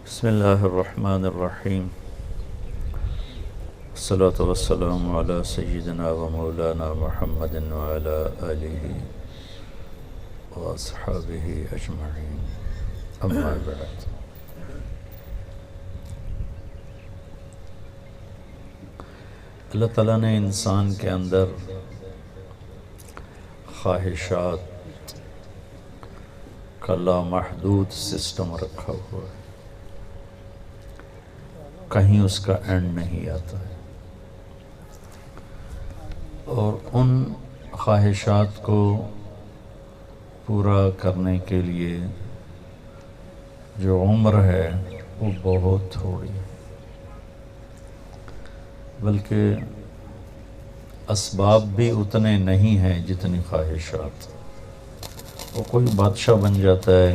بسم اللہ الرحمن الرحیم، الصلاة والسلام علی سیدنا و مولانا محمد وعلی آلہ و اصحابہ اجمعین، اما بعد۔ اللہ تعالیٰ نے انسان کے اندر خواہشات کا لامحدود سسٹم رکھا ہوا ہے، کہیں اس کا اینڈ نہیں آتا ہے، اور ان خواہشات کو پورا کرنے کے لیے جو عمر ہے وہ بہت تھوڑی ہے، بلکہ اسباب بھی اتنے نہیں ہیں جتنی خواہشات۔ وہ کوئی بادشاہ بن جاتا ہے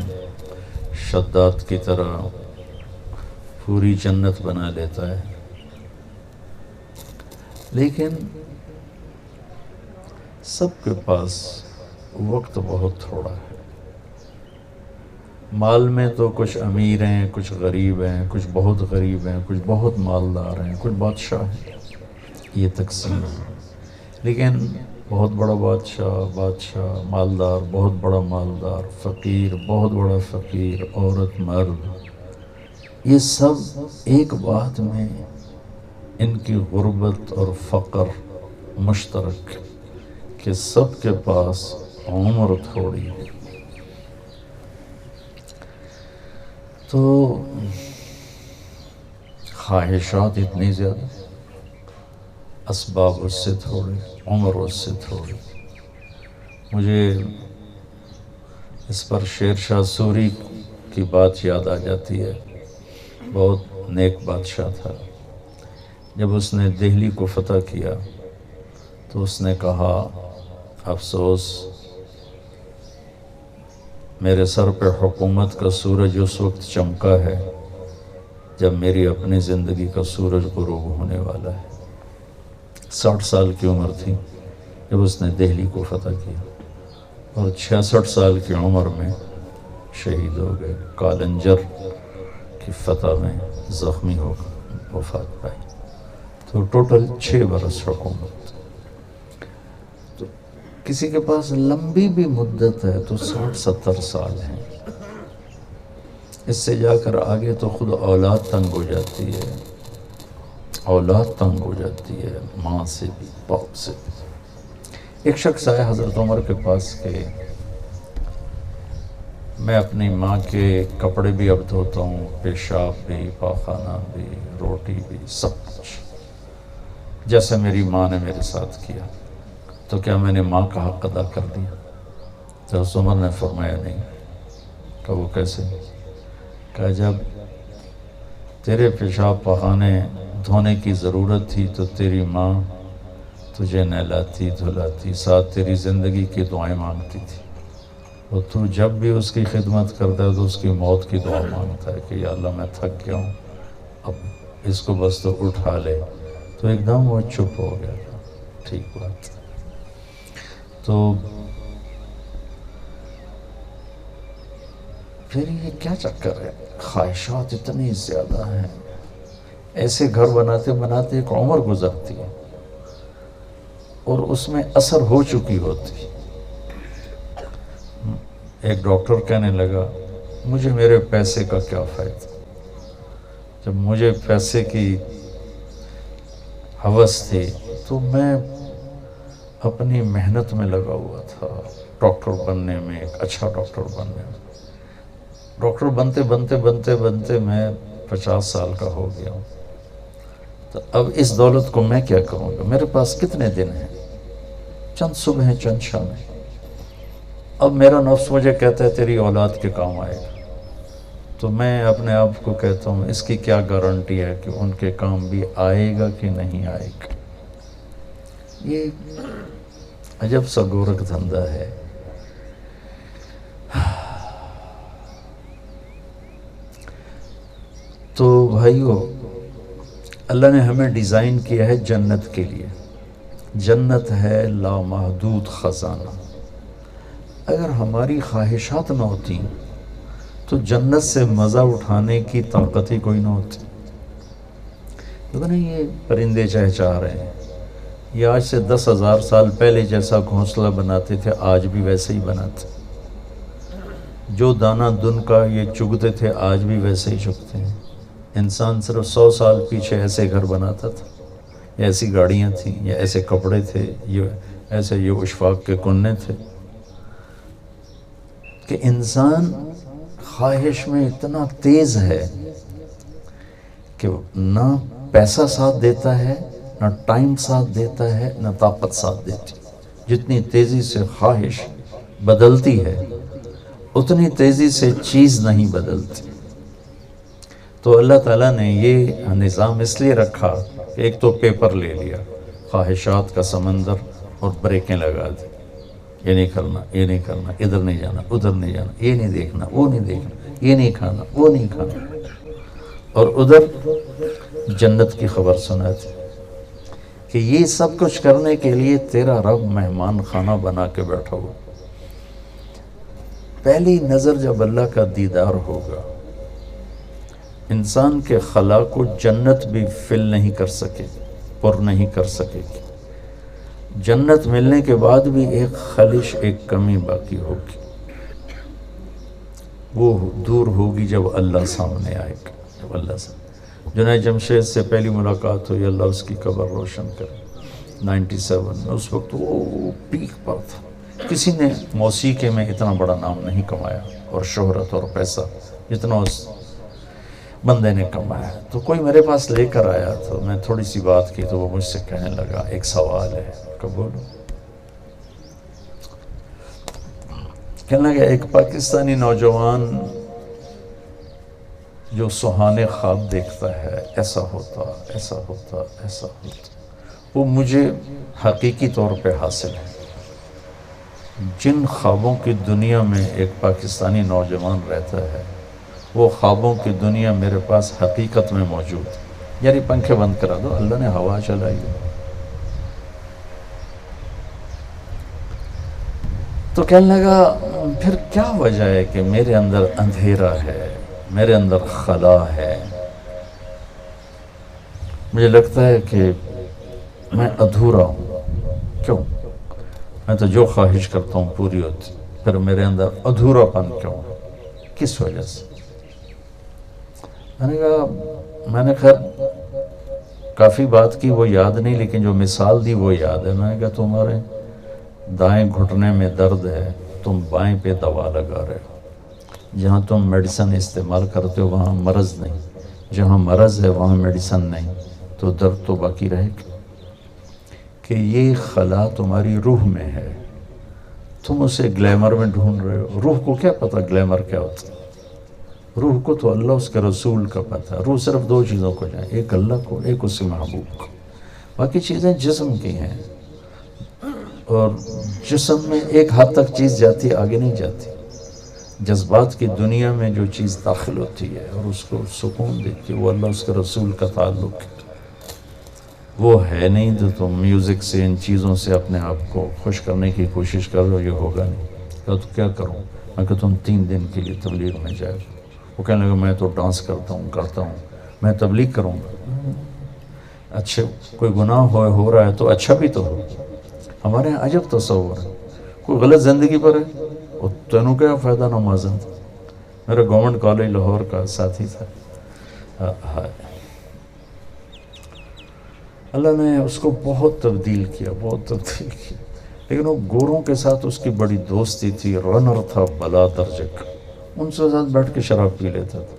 شداد کی طرح، پوری جنت بنا لیتا ہے، لیکن سب کے پاس وقت بہت تھوڑا ہے۔ مال میں تو کچھ امیر ہیں، کچھ غریب ہیں، کچھ بہت غریب ہیں، کچھ بہت مالدار ہیں، کچھ بادشاہ ہیں، یہ تقسیم ہے۔ لیکن بہت بڑا بادشاہ، مالدار بہت بڑا مالدار، فقیر بہت بڑا فقیر، عورت مرد، یہ سب ایک بات میں ان کی غربت اور فقر مشترک کہ سب کے پاس عمر تھوڑی ہے۔ تو خواہشات اتنی زیادہ، اسباب اس سے تھوڑے، عمر اس سے تھوڑی۔ مجھے اس پر شیر شاہ سوری کی بات یاد آ جاتی ہے۔ بہت نیک بادشاہ تھا۔ جب اس نے دہلی کو فتح کیا تو اس نے کہا، افسوس میرے سر پہ حکومت کا سورج اس وقت چمکا ہے جب میری اپنی زندگی کا سورج غروب ہونے والا ہے۔ 60 سال کی عمر تھی جب اس نے دہلی کو فتح کیا، اور 66 سال کی عمر میں شہید ہو گئے، کالنجر کی فتح میں زخمی ہو کر وفات پائی۔ تو ٹوٹل 6 برس حکومت۔ تو کسی کے پاس لمبی بھی مدت ہے تو 60-70 سال ہیں، اس سے جا کر آگے تو خود اولاد تنگ ہو جاتی ہے، اولاد تنگ ہو جاتی ہے، ماں سے بھی باپ سے بھی۔ ایک شخص آیا حضرت عمر کے پاس کہ میں اپنی ماں کے کپڑے بھی اب دھوتا ہوں، پیشاب بھی، پاخانہ بھی، روٹی بھی، سب کچھ جیسے میری ماں نے میرے ساتھ کیا، تو کیا میں نے ماں کا حق ادا کر دیا؟ تو حضرت عمر نے فرمایا نہیں۔ کہ وہ کیسے؟ کہ جب تیرے پیشاب پخانے دھونے کی ضرورت تھی تو تیری ماں تجھے نہلاتی دھلاتی، ساتھ تیری زندگی کی دعائیں مانگتی تھی، اور تو جب بھی اس کی خدمت کرتا ہے تو اس کی موت کی دعا مانگتا ہے کہ یا اللہ میں تھک گیا ہوں، اب اس کو بس تو اٹھا لے۔ تو ایک دم وہ چپ ہو گیا تھا۔ ٹھیک بات۔ تو پھر یہ کیا چکر ہے؟ خواہشات اتنی زیادہ ہیں، ایسے گھر بناتے بناتے ایک عمر گزرتی ہے اور اس میں اثر ہو چکی ہوتی۔ ایک ڈاکٹر کہنے لگا، مجھے میرے پیسے کا کیا فائدہ؟ جب مجھے پیسے کی ہوس تھی تو میں اپنی محنت میں لگا ہوا تھا، ڈاکٹر بننے میں، ایک اچھا ڈاکٹر بننے میں۔ ڈاکٹر بنتے بنتے بنتے بنتے میں 50 سال کا ہو گیا ہوں، تو اب اس دولت کو میں کیا کروں گا؟ میرے پاس کتنے دن ہیں؟ چند صبح ہیں، چند شام ہیں۔ اب میرا نفس مجھے کہتا ہے تیری اولاد کے کام آئے گا، تو میں اپنے آپ کو کہتا ہوں اس کی کیا گارنٹی ہے کہ ان کے کام بھی آئے گا کہ نہیں آئے گا؟ یہ عجب سا گورکھ دھندا ہے۔ تو بھائیو، اللہ نے ہمیں ڈیزائن کیا ہے جنت کے لیے۔ جنت ہے لامحدود خزانہ۔ اگر ہماری خواہشات نہ ہوتی تو جنت سے مزہ اٹھانے کی طاقت ہی کوئی نہ ہوتی. لیکن یہ پرندے چہچہا رہے ہیں، یہ آج سے 10,000 سال پہلے جیسا گھونسلہ بناتے تھے آج بھی ویسے ہی بناتے. جو دانہ دن کا یہ چگتے تھے آج بھی ویسے ہی چگتے ہیں. انسان صرف 100 سال پیچھے ایسے گھر بناتا تھا، یا ایسی گاڑیاں تھیں، یا ایسے کپڑے تھے، یہ اشفاق کے کننے تھے. کہ انسان خواہش میں اتنا تیز ہے کہ نہ پیسہ ساتھ دیتا ہے، نہ ٹائم ساتھ دیتا ہے، نہ طاقت ساتھ دیتی. جتنی تیزی سے خواہش بدلتی ہے اتنی تیزی سے چیز نہیں بدلتی. تو اللہ تعالیٰ نے یہ نظام اس لیے رکھا کہ ایک تو پیپر لے لیا، خواہشات کا سمندر، اور بریکیں لگا دی. یہ نہیں کرنا، یہ نہیں کرنا، ادھر نہیں جانا، ادھر نہیں جانا، یہ نہیں دیکھنا، وہ نہیں دیکھنا، یہ نہیں کھانا، وہ نہیں کھانا. اور ادھر جنت کی خبر سناتی کہ یہ سب کچھ کرنے کے لیے تیرا رب مہمان خانہ بنا کے بیٹھا ہو. پہلی نظر جب اللہ کا دیدار ہوگا، انسان کے خلا کو جنت بھی فل نہیں کر سکے، پر نہیں کر سکے گی. جنت ملنے کے بعد بھی ایک خلش، ایک کمی باقی ہوگی. وہ دور ہوگی جب اللہ سامنے آئے گا. جب اللہ سے جنید جمشید سے پہلی ملاقات ہوئی، اللہ اس کی قبر روشن کرے 97 میں. اس وقت وہ پیک پر تھا. کسی نے موسیقی میں اتنا بڑا نام نہیں کمایا اور شہرت اور پیسہ جتنا اس بندے نے کمایا. تو کوئی میرے پاس لے کر آیا تو میں تھوڑی سی بات کی تو وہ مجھ سے کہنے لگا ایک سوال ہے. بولو. کہنے لگا ایک پاکستانی نوجوان جو سہانے خواب دیکھتا ہے، ایسا ہوتا، ایسا ہوتا، ایسا ہوتا، وہ مجھے حقیقی طور پہ حاصل ہے. جن خوابوں کی دنیا میں ایک پاکستانی نوجوان رہتا ہے وہ خوابوں کی دنیا میرے پاس حقیقت میں موجود ہے. یعنی پنکھے بند کرا دو، اللہ نے ہوا چلائی ہے. تو کہنے لگا پھر کیا وجہ ہے کہ میرے اندر اندھیرا ہے، میرے اندر خلا ہے، مجھے لگتا ہے کہ میں ادھورا ہوں. کیوں؟ میں تو جو خواہش کرتا ہوں پوری ہوتی، پھر میرے اندر ادھورا پن کیوں؟ کس وجہ سے؟ میں نے کہا، میں نے خیر کافی بات کی، وہ یاد نہیں، لیکن جو مثال دی وہ یاد ہے. میں نے کہا تمہارے دائیں گھٹنے میں درد ہے، تم بائیں پہ دوا لگا رہے ہو. جہاں تم میڈیسن استعمال کرتے ہو وہاں مرض نہیں، جہاں مرض ہے وہاں میڈیسن نہیں، تو درد تو باقی رہے گا. کہ یہ خلا تمہاری روح میں ہے، تم اسے گلیمر میں ڈھونڈ رہے ہو. روح کو کیا پتہ گلیمر کیا ہوتا ہے؟ روح کو تو اللہ اس کے رسول کا پتہ ہے. روح صرف دو چیزوں کو جائے، ایک اللہ کو، ایک اس کے محبوب کو. باقی چیزیں جسم کی ہیں، اور جسم میں ایک حد تک چیز جاتی ہے، آگے نہیں جاتی. جذبات کی دنیا میں جو چیز داخل ہوتی ہے اور اس کو سکون دیتی ہے وہ اللہ اس کے رسول کا تعلق ہے. وہ ہے نہیں تو تم میوزک سے، ان چیزوں سے اپنے آپ کو خوش کرنے کی کوشش کر رہے ہو، یہ ہوگا نہیں. تو کیا کروں؟ میں کہ تم 3 دن کے لیے تبلیغ میں جائے. وہ کہنے لگا میں تو ڈانس کرتا ہوں، میں تبلیغ کروں گا. اچھا کوئی گناہ ہو رہا ہے تو اچھا بھی تو ہو. ہمارے یہاں عجب تصور ہے، کوئی غلط زندگی پر ہے اور تینوں کیا فائدہ نمازن. میرا گورنمنٹ کالج لاہور کا ساتھی تھا، اللہ نے اس کو بہت تبدیل کیا، لیکن وہ گوروں کے ساتھ اس کی بڑی دوستی تھی. رنر تھا بلا درجے کا، ان سے ساتھ بیٹھ کے شراب پی لیتا تھا.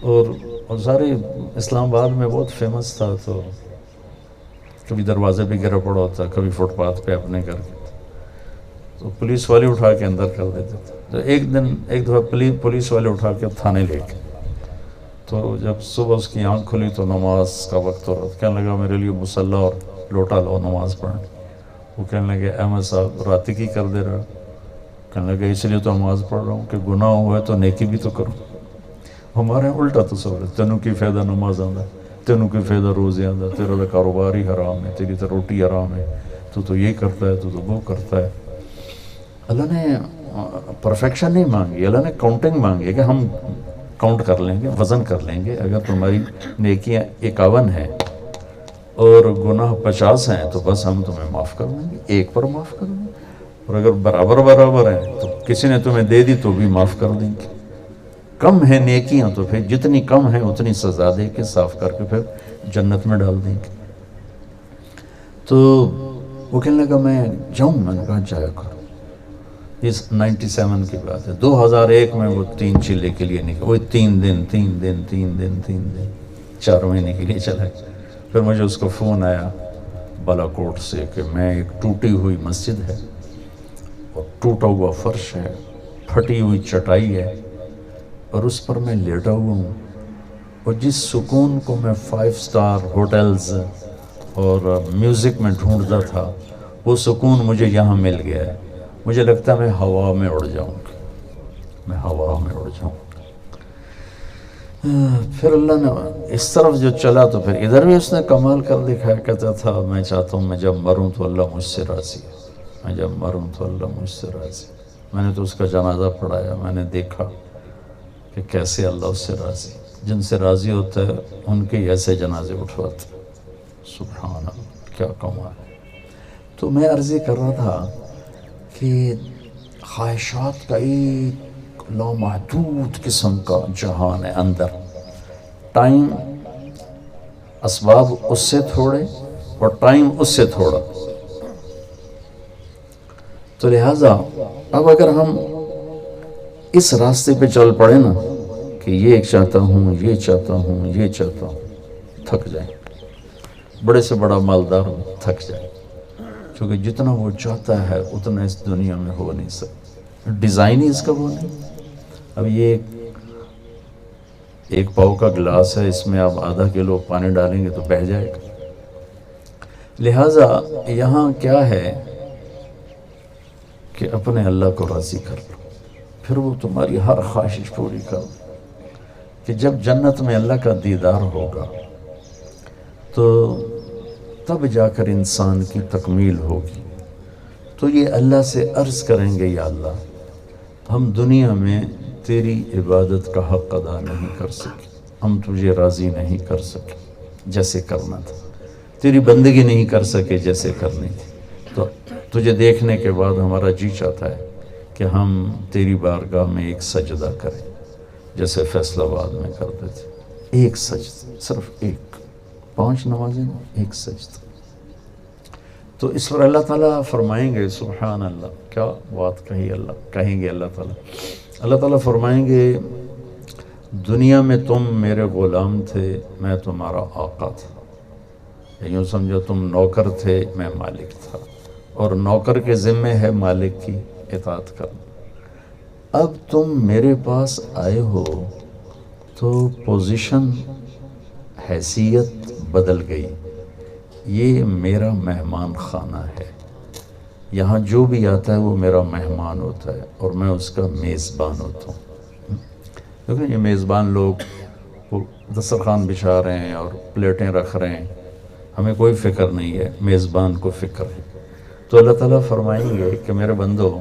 اور سارے اسلام آباد میں بہت فیمس تھا. تو کبھی دروازے پہ گرا پڑا ہوتا، کبھی فٹ پاتھ پہ اپنے گھر کے، تو پولیس والے اٹھا کے اندر کر دیتے تھے. تو ایک دفعہ پولیس والے اٹھا کے تھانے لے گئے. تو جب صبح اس کی آنکھ کھلی تو نماز کا وقت ہو رہا تھا. کہنے لگا میرے لیے مصلی اور لوٹا لو نماز پڑھنے. وہ کہنے لگے احمد صاحب راتی کی کر دے رہا. کہنے لگا اس لیے تو نماز پڑھ رہا ہوں کہ گناہ ہوا ہے تو نیکی بھی تو کروں. ہمارے الٹا تصور ہے، تینوں کی فائدہ نماز آندا، تینوں کی فائدہ روزے آندا، تیرا تو کاروبار ہی حرام ہے، تیری تو روٹی حرام ہے، تو یہ کرتا ہے، تو وہ کرتا ہے. اللہ نے پرفیکشن نہیں مانگی، اللہ نے کاؤنٹنگ مانگی ہے کہ ہم کاؤنٹ کر لیں گے، وزن کر لیں گے. اگر تمہاری نیکیاں 51 ہیں اور گناہ 50 ہیں تو بس ہم تمہیں معاف کر دیں گے، ایک پر معاف کر دیں گے. اور اگر برابر ہیں تو کسی نے تمہیں دے دی تو بھی معاف کر دیں گے. کم ہیں نیکیاں تو پھر جتنی کم ہیں اتنی سزا دے کے صاف کر کے پھر جنت میں ڈال دیں گے. تو وہ کہنے لگا میں جاؤں. میں نے کہا جایا کرو. اس 97 کی بات ہے. 2001 میں وہ 3 چلے کے لیے نکلا. وہ 3 دن 4 مہینے کے لیے چلا. پھر مجھے اس کا فون آیا بالا کوٹ سے کہ میں ایک ٹوٹی ہوئی مسجد ہے اور ٹوٹا ہوا فرش ہے، پھٹی ہوئی چٹائی ہے اور اس پر میں لیٹا ہوا ہوں، اور جس سکون کو میں 5 سٹار ہوٹلز اور میوزک میں ڈھونڈتا تھا وہ سکون مجھے یہاں مل گیا ہے. مجھے لگتا ہے میں ہوا میں اڑ جاؤں گا، میں ہوا میں اڑ جاؤں گا. پھر اللہ نے اس طرف جو چلا تو پھر ادھر بھی اس نے کمال کر دکھایا. کہتا تھا میں چاہتا ہوں میں جب مروں تو اللہ مجھ سے راضی ہے، میں جب مروں تو اللہ مجھ سے راضی. میں نے تو اس کا جنازہ پڑھایا. میں نے دیکھا کہ کیسے اللہ اس سے راضی، جن سے راضی ہوتا ہے ان کے ایسے جنازے اٹھواتے. سبحان اللہ، کیا کمال ہے. تو میں عرض کر رہا تھا کہ خواہشات کا ایک لامحدود قسم کا جہان ہے اندر. ٹائم، اسباب اس سے تھوڑے اور ٹائم اس سے تھوڑا. تو لہٰذا اب اگر ہم اس راستے پہ چل پڑے نا کہ یہ چاہتا ہوں، یہ چاہتا ہوں، یہ چاہتا ہوں، تھک جائیں. بڑے سے بڑا مالدار تھک جائے، کیونکہ جتنا وہ چاہتا ہے اتنا اس دنیا میں ہو نہیں سکتا. ڈیزائن ہی اس کا وہ نہیں. اب یہ ایک پاؤ کا گلاس ہے، اس میں آپ آدھا کلو پانی ڈالیں گے تو بہہ جائے گا. لہٰذا یہاں کیا ہے کہ اپنے اللہ کو راضی کر لو، پھر وہ تمہاری ہر خواہش پوری کر دے. کہ جب جنت میں اللہ کا دیدار ہوگا تو تب جا کر انسان کی تکمیل ہوگی. تو یہ اللہ سے عرض کریں گے یا اللہ ہم دنیا میں تیری عبادت کا حق ادا نہیں کر سکے، ہم تجھے راضی نہیں کر سکے جیسے کرنا تھا، تیری بندگی نہیں کر سکے جیسے کرنی تھی. تو تجھے دیکھنے کے بعد ہمارا جی چاہتا ہے کہ ہم تیری بارگاہ میں ایک سجدہ کریں جیسے فیصل آباد میں کرتے تھے. ایک سجدہ، صرف ایک، 5 نمازیں ایک سجدہ. تو اس پر اللہ تعالیٰ فرمائیں گے سبحان اللہ، کیا بات کہی اللہ، کہیں گے اللہ تعالیٰ فرمائیں گے دنیا میں تم میرے غلام تھے، میں تمہارا آقا تھا. یوں سمجھو تم نوکر تھے، میں مالک تھا، اور نوکر کے ذمے ہے مالک کی اطاعت کرنا. اب تم میرے پاس آئے ہو تو پوزیشن، حیثیت بدل گئی. یہ میرا مہمان خانہ ہے، یہاں جو بھی آتا ہے وہ میرا مہمان ہوتا ہے اور میں اس کا میزبان ہوتا ہوں. دیکھیں یہ میزبان لوگ وہ دسترخوان بچھا رہے ہیں اور پلیٹیں رکھ رہے ہیں، ہمیں کوئی فکر نہیں ہے، میزبان کو فکر ہے. تو اللہ تعالیٰ فرمائیں گے کہ میرے بندو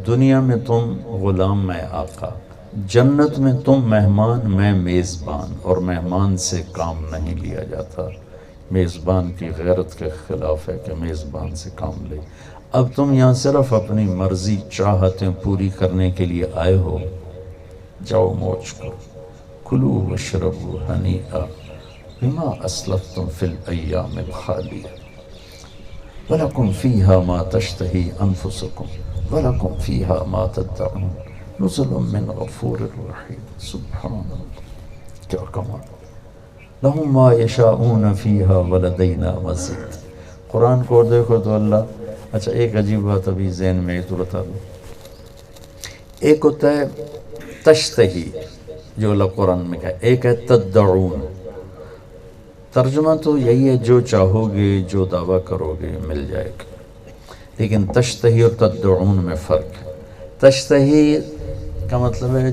دنیا میں تم غلام، میں آقا، جنت میں تم مہمان، میں میزبان، اور مہمان سے کام نہیں لیا جاتا. میزبان کی غیرت کے خلاف ہے کہ میزبان سے کام لے. اب تم یہاں صرف اپنی مرضی، چاہتیں پوری کرنے کے لیے آئے ہو. جاؤ موج کرو، کلو واشربوا ہنیئا بما اسلفتم فی الایام الخالیہ ولکم فیہا ما تشتہی انفسکم ولکم فیہا ما تدعون نزل من غفور الرحیم. سبحان اللہ، کیا کمال. لہم ما یشاءون فیہا ولدینا مزید. قرآن کو دیکھو تو اللہ، اچھا ایک عجیب بات ابھی ذہن میں تو بتا دوں. ایک ہوتا ہے تشتہی جو اللہ قرآن میں کہا، ایک ہے تدعون. ترجمہ تو یہی ہے جو چاہو گے، جو دعویٰ کرو گے مل جائے گا. لیکن تشتہی اور تدعون میں فرق ہے. تشتہی کا مطلب ہے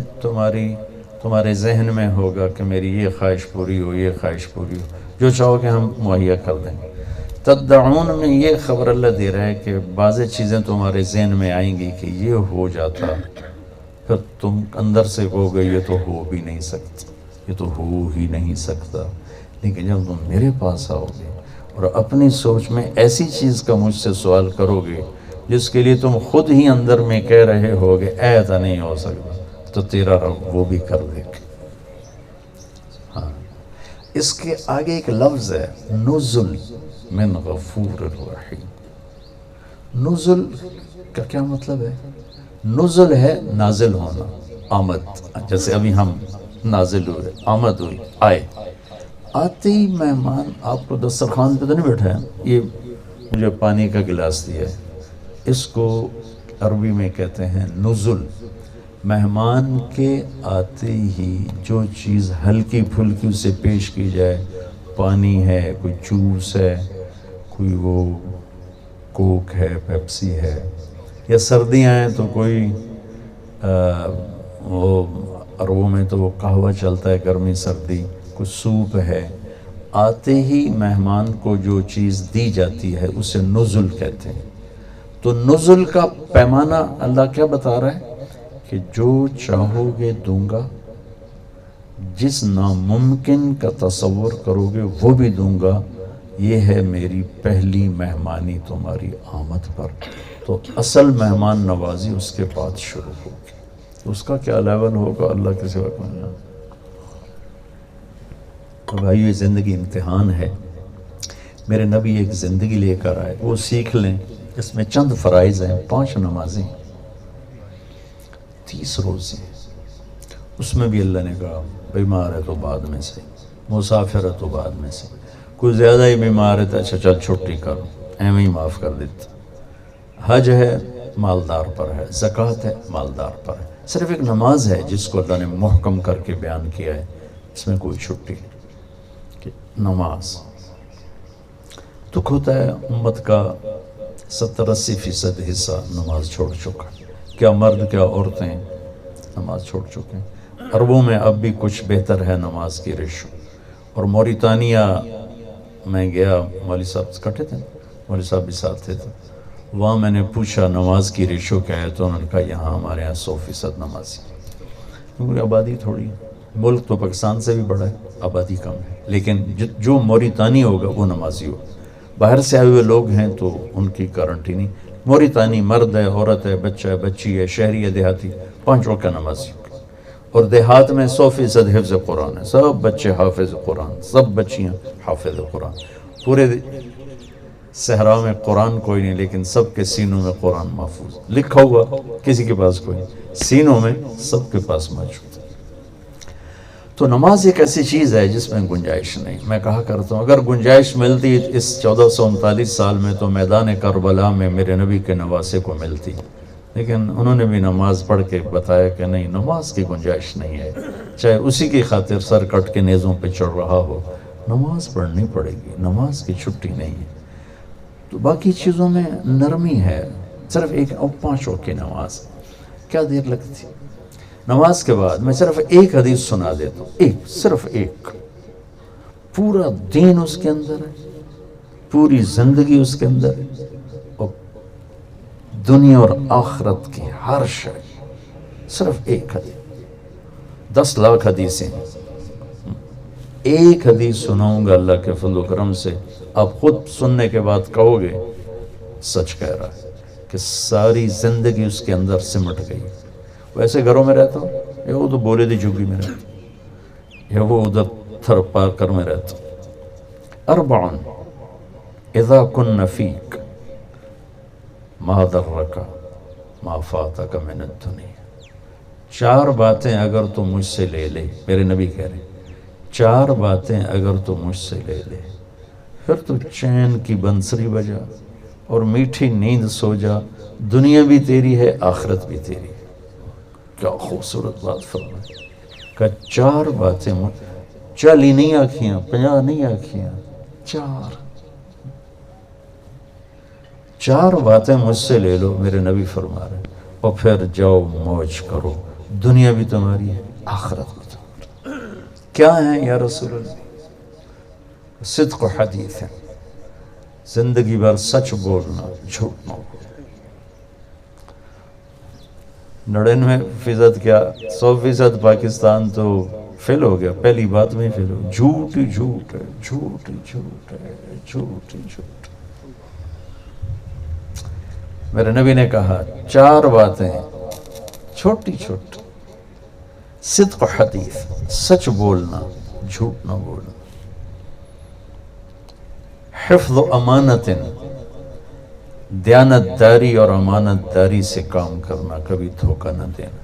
تمہارے ذہن میں ہوگا کہ میری یہ خواہش پوری ہو، یہ خواہش پوری ہو، جو چاہو کہ ہم مہیا کر دیں گے. تدعون میں یہ خبر اللہ دے رہا ہے کہ بعض چیزیں تمہارے ذہن میں آئیں گی کہ یہ ہو جاتا، پھر تم اندر سے کہو گے یہ تو ہو بھی نہیں سکتا، یہ تو ہو ہی نہیں سکتا. لیکن جب تم میرے پاس آؤ گے اور اپنی سوچ میں ایسی چیز کا مجھ سے سوال کرو گے جس کے لیے تم خود ہی اندر میں کہہ رہے ہو گے ایسا نہیں ہو سکتا، تو تیرا رب وہ بھی کر دے گا. ہاں، اس کے آگے ایک لفظ ہے نزل من غفور الرحیم. نزل کا کیا مطلب ہے؟ نزل ہے نازل ہونا، آمد، جیسے ابھی ہم نازل ہوئے، آمد ہوئی، آئے. آتے ہی مہمان آپ کو دسترخوان پہ تو نہیں بیٹھا ہے، یہ مجھے پانی کا گلاس دیا ہے، اس کو عربی میں کہتے ہیں نزل. مہمان کے آتے ہی جو چیز ہلکی پھلکی اسے پیش کی جائے، پانی ہے، کوئی جوس ہے، کوئی وہ کوک ہے، پیپسی ہے، یا سردیاں ہیں تو کوئی وہ عربوں میں تو وہ قہوہ چلتا ہے، گرمی سردی، کوئی سوپ ہے. آتے ہی مہمان کو جو چیز دی جاتی ہے اسے نزل کہتے ہیں. تو نزل کا پیمانہ اللہ کیا بتا رہا ہے کہ جو چاہو گے دوں گا، جس ناممکن کا تصور کرو گے وہ بھی دوں گا. یہ ہے میری پہلی مہمانی تمہاری آمد پر. تو اصل مہمان نوازی اس کے بعد شروع ہوگی. اس کا کیا لیول ہوگا اللہ کے سوا کون جانتا. تو بھائی یہ زندگی امتحان ہے. میرے نبی ایک زندگی لے کر آئے، وہ سیکھ لیں. اس میں چند فرائض ہیں، 5 نمازیں، 30 روزے. اس میں بھی اللہ نے کہا بیمار ہے تو بعد میں سے، مسافر ہے تو بعد میں سے، کوئی زیادہ ہی بیمار ہے تو اچھا چل چھٹی کرو، ایویں ہی معاف کر دیتا. حج ہے مالدار پر ہے، زکوٰۃ ہے مالدار پر ہے. صرف ایک نماز ہے جس کو اللہ نے محکم کر کے بیان کیا ہے، اس میں کوئی چھٹی نہیں. کہ نماز دکھ ہوتا ہے، امت کا 70-80% حصہ نماز چھوڑ چکا. کیا مرد کیا عورتیں نماز چھوڑ چکے ہیں. عربوں میں اب بھی کچھ بہتر ہے نماز کی ریشو. اور موریتانیہ میں گیا، مولوی صاحب کٹے تھے، مولوی صاحب بھی ساتھ تھے. وہاں میں نے پوچھا نماز کی ریشو کیا ہے، تو انہوں نے کہا یہاں ہمارے یہاں 100% نمازی. کیونکہ آبادی تھوڑی، ملک تو پاکستان سے بھی بڑا ہے، آبادی کم ہے، لیکن جو موریتانی ہوگا وہ نمازی ہوگا. باہر سے آئے ہوئے لوگ ہیں تو ان کی گارنٹی نہیں. موریتانی مرد ہے، عورت ہے، بچہ ہے، بچی ہے، شہری ہے، دیہاتی، 5 وقت کا نمازی. اور دیہات میں 100% حفظ قرآن ہے، سب بچے حافظ قرآن، سب بچیاں حافظ قرآن. پورے صحرا میں قرآن کوئی نہیں، لیکن سب کے سینوں میں قرآن محفوظ لکھا ہوا، کسی کے پاس کوئی نہیں، سینوں میں سب کے پاس موجود. تو نماز ایک ایسی چیز ہے جس میں گنجائش نہیں. میں کہا کرتا ہوں اگر گنجائش ملتی اس 1439 سال میں تو میدان کربلا میں میرے نبی کے نواسے کو ملتی. لیکن انہوں نے بھی نماز پڑھ کے بتایا کہ نہیں، نماز کی گنجائش نہیں ہے. چاہے اسی کی خاطر سر کٹ کے نیزوں پہ چڑھ رہا ہو، نماز پڑھنی پڑے گی، نماز کی چھٹی نہیں ہے. تو باقی چیزوں میں نرمی ہے. صرف ایک 5 وقت کی نماز کیا دیر لگتی. نماز کے بعد میں صرف ایک حدیث سنا دیتا ہوں، صرف ایک. پورا دین اس کے اندر ہے، پوری زندگی اس کے اندر ہے، اور دنیا اور آخرت کی ہر شے. صرف ایک حدیث، 10 لاکھ حدیثیں. ایک حدیث سناؤں گا اللہ کے فضل و کرم سے، آپ خود سننے کے بعد کہو گے سچ کہہ رہا ہے کہ ساری زندگی اس کے اندر سمٹ گئی. ویسے گھروں میں رہتا ہوں، یا وہ تو بولے دی جھگی میں رہتا ہوں، یا وہ ادھر تھر پار کر میں رہتا ہوں. 4 اذا کن فیک ما درک ما فاتک من الدنیا. 4 باتیں اگر تو مجھ سے لے لے، میرے نبی کہہ رہے ہیں 4 باتیں اگر تو مجھ سے لے لے، پھر تو چین کی بنسری بجا اور میٹھی نیند سو جا. دنیا بھی تیری ہے، آخرت بھی تیری ہے. کیا خوبصورت بات فرمائی کہ 4 باتیں 40 نہیں آکھیاں، 50 نہیں آکھیاں، 4 باتیں مجھ سے لے لو، میرے نبی فرما رہے ہیں، اور پھر جاؤ موج کرو. دنیا بھی تمہاری ہے، آخرت بھی تمہاری. کیا ہیں یا رسول اللہ؟ صدق حدیث ہے. زندگی بھر سچ بولنا، جھوٹ نہ بولنا۔ 99% کیا 100% پاکستان تو فیل ہو گیا، پہلی بات میں فیل ہو گیا، جھوٹ ہی جھوٹ ہے، جھوٹ ہی جھوٹ ہے، جھوٹ ہی جھوٹ۔ میرے نبی نے کہا 4 باتیں چھوٹی چھوٹی، صدق و حدیث، سچ بولنا، جھوٹ نہ بولنا، حفظ و امانت، دیانت داری اور امانت داری سے کام کرنا، کبھی دھوکہ نہ دینا۔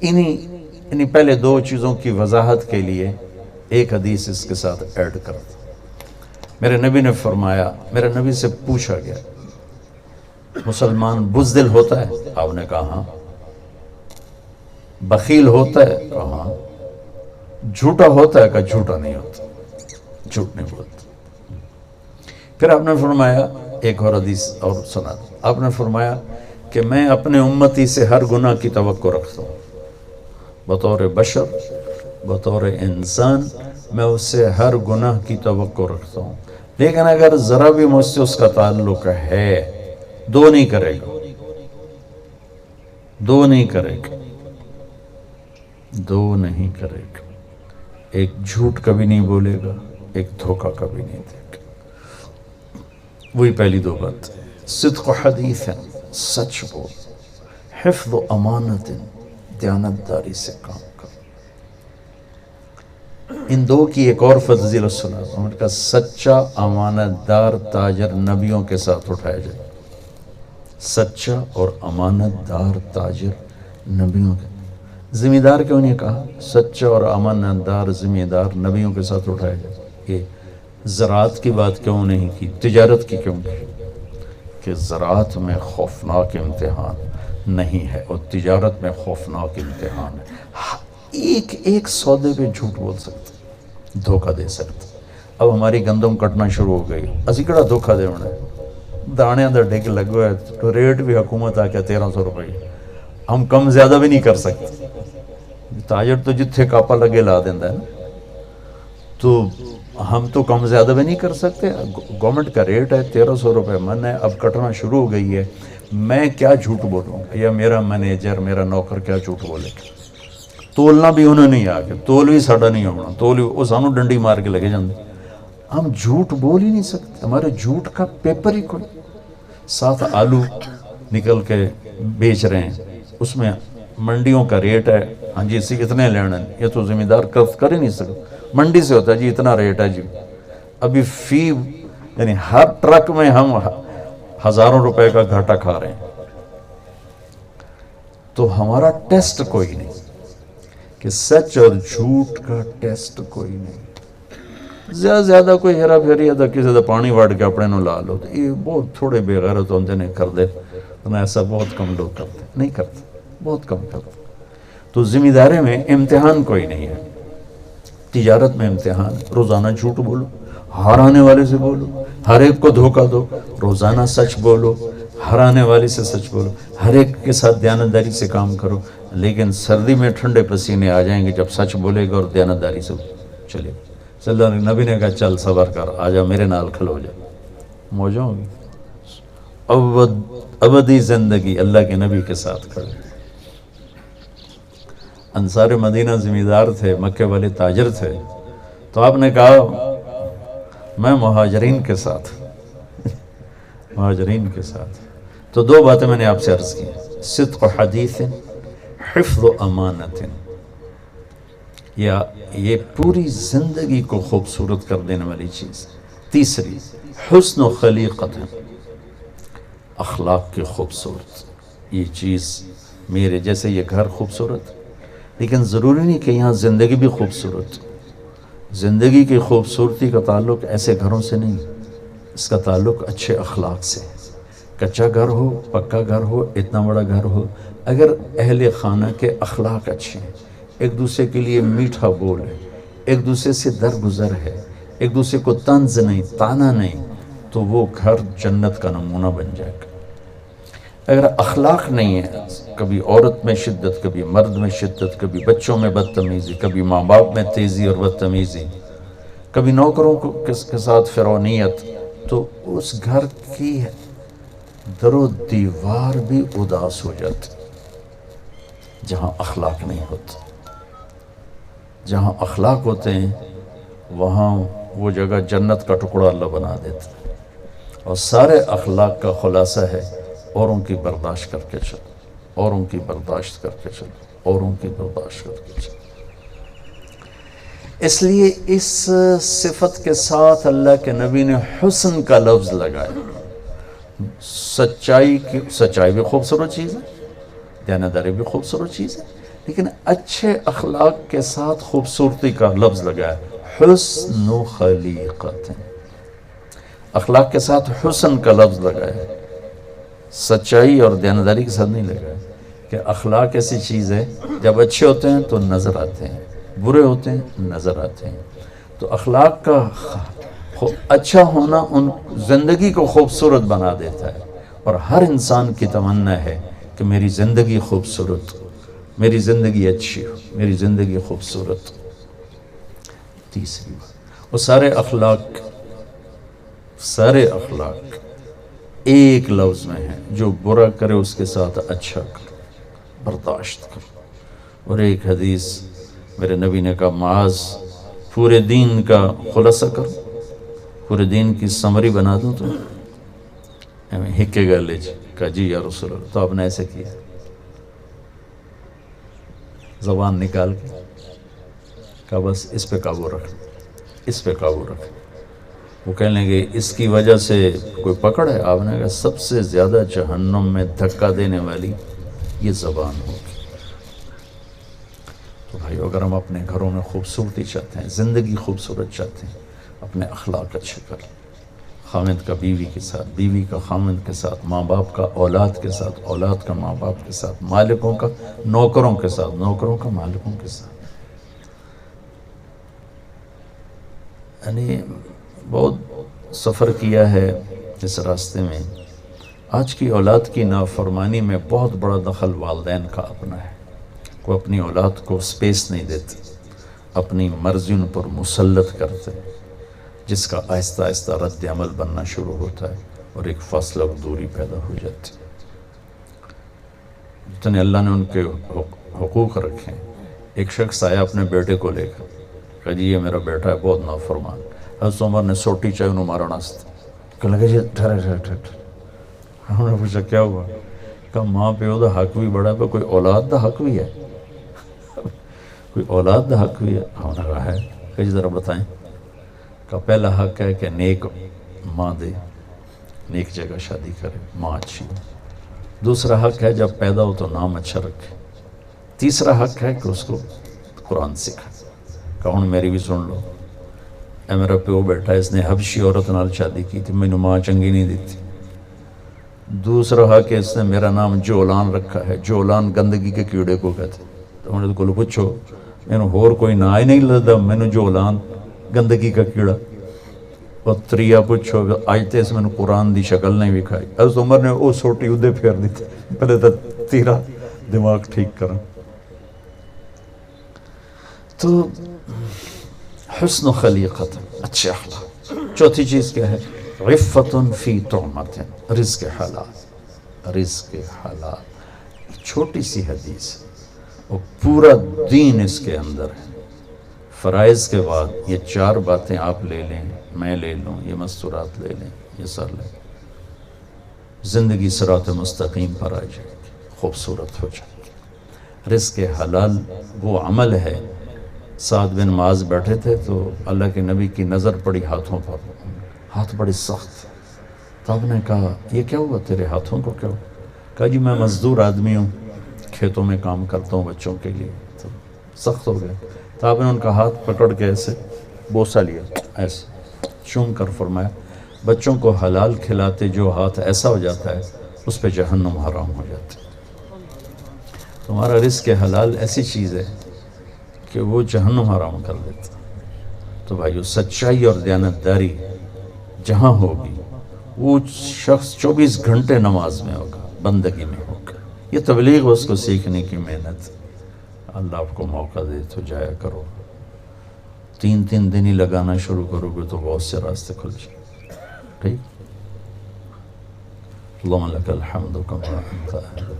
انہی پہلے 2 چیزوں کی وضاحت کے لیے ایک حدیث اس کے ساتھ ایڈ کرتا۔ میرے نبی نے فرمایا، میرے نبی سے پوچھا گیا مسلمان بزدل ہوتا ہے؟ آپ نے کہا ہاں۔ بخیل ہوتا ہے؟ کہا ہاں۔ جھوٹا ہوتا ہے؟ کہا جھوٹا نہیں ہوتا، جھوٹ نہیں بولتا۔ پھر آپ نے فرمایا ایک اور حدیث اور سنا، آپ نے فرمایا کہ میں اپنے امتی سے ہر گناہ کی توقع رکھتا ہوں، بطور بشر، بطور انسان میں اس سے ہر گناہ کی توقع رکھتا ہوں، لیکن اگر ذرا بھی مجھ سے اس کا تعلق ہے 2 نہیں کرے گا، 2 نہیں کرے گا، 2 نہیں کرے گا، ایک جھوٹ کبھی نہیں بولے گا، ایک دھوکہ کبھی نہیں دے گا۔ وہی پہلی 2 بات، صدق و حدیث، سچ بول، حفظ و امانت، دیانت داری سے کام کر۔ ان 2 کی ایک اور فضیلت سنا، ان کا سچا امانت دار تاجر نبیوں کے ساتھ اٹھایا جائے، سچا اور امانت دار تاجر نبیوں کے، ذمہ دار کیوں نہیں کہا؟ سچا اور امانت دار ذمہ دار نبیوں کے ساتھ اٹھایا جائے۔ یہ زراعت کی بات کیوں نہیں کی، تجارت کی کیوں کی؟ کہ زراعت میں خوفناک امتحان نہیں ہے اور تجارت میں خوفناک امتحان ہے۔ ایک سودے پہ جھوٹ بول سکتے، دھوکہ دے سکتے۔ اب ہماری گندم کٹنا شروع ہو گئی، اسی کڑا دھوکہ دے ہونا ہے، دانے اندر ڈگ لگو ہے تو ریٹ بھی حکومت آ کے 1300 روپے، ہم کم زیادہ بھی نہیں کر سکتے۔ تاجر تو جتھے کاپا لگے لا دیندہ ہے نا، تو ہم تو کم زیادہ بھی نہیں کر سکتے۔ گورنمنٹ کا ریٹ ہے 1300 روپے من ہے، اب کٹنا شروع ہو گئی ہے، میں کیا جھوٹ بولوں یا میرا مینیجر، میرا نوکر کیا جھوٹ بولے گا؟ تولنا بھی انہوں نہیں آ کے، تول بھی ساڑا نہیں ہونا، تول وہ سانو ڈنڈی مار کے لگے جاندے۔ ہم جھوٹ بول ہی نہیں سکتے، ہمارے جھوٹ کا پیپر ہی کوئی۔ 7 آلو نکل کے بیچ رہے ہیں، اس میں منڈیوں کا ریٹ ہے، ہاں جی اسی اتنے لینا ہے، یہ تو ذمہ دار کر ہی نہیں سکتے۔ منڈی سے ہوتا ہے جی اتنا ریٹ ہے جی، ابھی یعنی ہر ٹرک میں ہم ہزاروں روپے کا گھاٹا کھا رہے ہیں۔ تو ہمارا ٹیسٹ کوئی نہیں کہ سچ اور جھوٹ کا ٹیسٹ کوئی نہیں۔ زیادہ کوئی ہیرا پھیری ہے کسی دا پانی وڑ کے اپنے نو لا لو، یہ بہت تھوڑے بے غیرت ہوندے نے کر دے، ایسا بہت کم لوگ کرتے، نہیں کرتے، بہت کم کرتے۔ تو ذمہ داری میں امتحان کوئی نہیں ہے، تجارت میں امتحان، روزانہ جھوٹ بولو، ہرانے والے سے بولو، ہر ایک کو دھوکہ دو، روزانہ سچ بولو، ہرانے والے سے سچ بولو، ہر ایک کے ساتھ دیانتداری سے کام کرو، لیکن سردی میں ٹھنڈے پسینے آ جائیں گے جب سچ بولے گا اور دیانتداری سے چلے گا۔ صلی اللہ علیہ نبی نے کہا چل صبر کر، آجا میرے نال کھلو جا، موجہ ہوگی۔ ابدی زندگی اللہ کے نبی کے ساتھ کھڑے۔ انصار مدینہ ذمہ دار تھے، مکے والے تاجر تھے، تو آپ نے کہا میں مہاجرین کے ساتھ، مہاجرین کے ساتھ۔ تو 2 باتیں میں نے آپ سے عرض کی، صدق و حدیث، حفظ و امانت، یا یہ پوری زندگی کو خوبصورت کر دینے والی چیز۔ تیسری حسن و خلیقت، اخلاق کی خوبصورت، یہ چیز میرے جیسے یہ گھر خوبصورت، لیکن ضروری نہیں کہ یہاں زندگی بھی خوبصورت۔ زندگی کی خوبصورتی کا تعلق ایسے گھروں سے نہیں، اس کا تعلق اچھے اخلاق سے۔ کچا گھر ہو، پکا گھر ہو، اتنا بڑا گھر ہو، اگر اہل خانہ کے اخلاق اچھے ہیں، ایک دوسرے کے لیے میٹھا بول ہے، ایک دوسرے سے درگزر ہے، ایک دوسرے کو طنز نہیں، طعنہ نہیں، تو وہ گھر جنت کا نمونہ بن جائے گا۔ اگر اخلاق نہیں ہے، کبھی عورت میں شدت، کبھی مرد میں شدت، کبھی بچوں میں بدتمیزی، کبھی ماں باپ میں تیزی اور بدتمیزی، کبھی نوکروں کے ساتھ فرعونیت، تو اس گھر کی در و دیوار بھی اداس ہو جاتی. جہاں اخلاق نہیں ہوتے، جہاں اخلاق ہوتے ہیں وہاں وہ جگہ جنت کا ٹکڑا اللہ بنا دیتا ہے. اور سارے اخلاق کا خلاصہ ہے اوروں کی برداشت کر کے چلو، اوروں کی برداشت کر کے چلو، اوروں کی برداشت کر کے چلو. اس لیے اس صفت کے ساتھ اللہ کے نبی نے حسن کا لفظ لگایا. سچائی بھی خوبصورت چیز ہے، دیانتداری بھی خوبصورت چیز ہے، لیکن اچھے اخلاق کے ساتھ خوبصورتی کا لفظ لگایا. حسن خلیقت، اخلاق کے ساتھ حسن کا لفظ لگایا، سچائی اور دیانتداری کے ساتھ نہیں لگایا. کہ اخلاق ایسی چیز ہے جب اچھے ہوتے ہیں تو نظر آتے ہیں، برے ہوتے ہیں نظر آتے ہیں. تو اخلاق کا اچھا ہونا ان زندگی کو خوبصورت بنا دیتا ہے. اور ہر انسان کی تمنا ہے کہ میری زندگی خوبصورت ہو، میری زندگی اچھی ہو، میری زندگی خوبصورت ہو. تیسری بات، وہ سارے اخلاق ایک لفظ میں ہیں، جو برا کرے اس کے ساتھ اچھا کرو، برداشت کرو. اور ایک حدیث میرے نبی نے کہا معاذ پورے دین کا خلاصہ کرو، پورے دین کی سمری بنا دوں تو ہکے گا لے کہا جی یا رسول اللہ. تو آپ نے ایسے کیا، زبان نکال کے کہا بس اس پہ قابو رکھ، اس پہ قابو رکھ. وہ کہنے لگے اس کی وجہ سے کوئی پکڑ ہے؟ آپ نے کہا سب سے زیادہ جہنم میں دھکا دینے والی یہ زبان ہوگی. تو بھائی اگر ہم اپنے گھروں میں خوبصورتی چاہتے ہیں، زندگی خوبصورت چاہتے ہیں، اپنے اخلاق اچھے کریں. خامد کا بیوی کے ساتھ، بیوی کا خامد کے ساتھ، ماں باپ کا اولاد کے ساتھ، اولاد کا ماں باپ کے ساتھ، مالکوں کا نوکروں کے ساتھ، نوکروں کا مالکوں کے ساتھ. یعنی بہت سفر کیا ہے اس راستے میں. آج کی اولاد کی نافرمانی میں بہت بڑا دخل والدین کا اپنا ہے. وہ اپنی اولاد کو سپیس نہیں دیتے، اپنی مرضی ان پر مسلط کرتے، جس کا آہستہ آہستہ رد عمل بننا شروع ہوتا ہے اور ایک فاصلہ و دوری پیدا ہو جاتی. جتنے اللہ نے ان کے حقوق رکھے ہیں. ایک شخص آیا اپنے بیٹے کو لے کر، کہا جی یہ میرا بیٹا ہے بہت نافرمان. حضرت عمر نے سوٹی چاہیے انہوں مارا ناستا. کہنے لگے جی ٹھہرے. ہم نے پوچھا کیا ہوا؟ کہا ماں پیو دا حق بھی بڑا ہے، کوئی اولاد دا حق بھی ہے، کوئی اولاد دا حق بھی ہے. ہم نے کہا ہے. کہ جی ذرا بتائیں. کا پہلا حق ہے کہ نیک ماں دے، نیک جگہ شادی کرے، ماں اچھی. دوسرا حق ہے جب پیدا ہو تو نام اچھا رکھے. تیسرا حق ہے کہ اس کو قرآن سکھائے. کہ ہن میری بھی سن لو، اے میرا پیو بیٹھا اس نے حبشی عورت نال شادی کی تھی، مینوں ماں چنگی نہیں دیتی. دوسرا حق ہے اس نے میرا نام جولان رکھا ہے. جولان گندگی کے کیڑے کو کہتے. تو انہوں نے کو پوچھو مینوں ہور کوئی نا ہی نہیں لگتا، مینوں جولان گندگی کا کیڑا. اور تریا پوچھو اج تے اس میں قرآن دی شکل نہیں وکھائی. حضرت عمر نے وہ سوٹی ادھے پھیر دی تھی، پہلے تو تیرا دماغ ٹھیک کرا. تو حسن خلیقت، اچھے اخلاق. چوتھی چیز کیا ہے؟ عفت فی طعمت، رزق حلال. رزق حلال چھوٹی سی حدیث اور پورا دین اس کے اندر ہے. فرائض کے بعد یہ 4 باتیں آپ لے لیں، میں لے لوں، یہ مستورات لے لیں، یہ سر لیں، زندگی صراط مستقیم پر آ جائے گی، خوبصورت ہو جائے گی. رزق حلال وہ عمل ہے. سعد بن معاذ بیٹھے تھے تو اللہ کے نبی کی نظر پڑی ہاتھوں پر، ہاتھ بڑے سخت. تو آپ نے کہا یہ کیا ہوا تیرے ہاتھوں کو؟ کیا ہوا؟ کہا جی میں مزدور آدمی ہوں، کھیتوں میں کام کرتا ہوں بچوں کے لیے، تو سخت ہو گئے. تو آپ نے ان کا ہاتھ پکڑ کے ایسے بوسہ لیا، ایسے چوم کر فرمایا بچوں کو حلال کھلاتے جو ہاتھ ایسا ہو جاتا ہے اس پہ جہنم حرام ہو جاتی. تمہارا رزق حلال ایسی چیز ہے کہ وہ جہنم حرام کر دیتا. تو بھائیو سچائی اور دیانتداری جہاں ہوگی وہ شخص 24 گھنٹے نماز میں ہوگا، بندگی میں ہوگا. یہ تبلیغ اس کو سیکھنے کی محنت. اللہ آپ کو موقع دے تو جایا کرو. 3 دن ہی لگانا شروع کرو گے تو بہت سے راستے کھل جائیں. ٹھیک. اللهم لك الحمد كما أنت أهله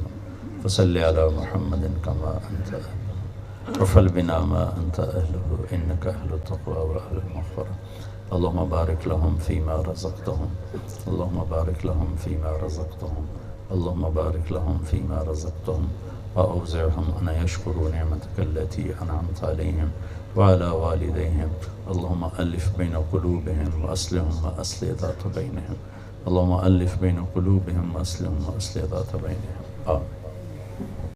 فصل على محمد كما أنت أهله وفعل بنا ما أنت أهله إنك أهل التقوى وأهل المغفرة. اللهم بارك لهم فيما رزقتهم اللهم بارك لهم فيما رزقتهم اللهم بارك لهم فيما رزقتهم وأوزعهم أن يشكروا نعمتك التي أنعمت عليهم وعلى والديهم. اللهم ألف بين قلوبهم وأصلهم وأصلح ذات بينهم. اللهم ألف بين قلوبهم وأصلهم وأصلح ذات بينهم. آمين.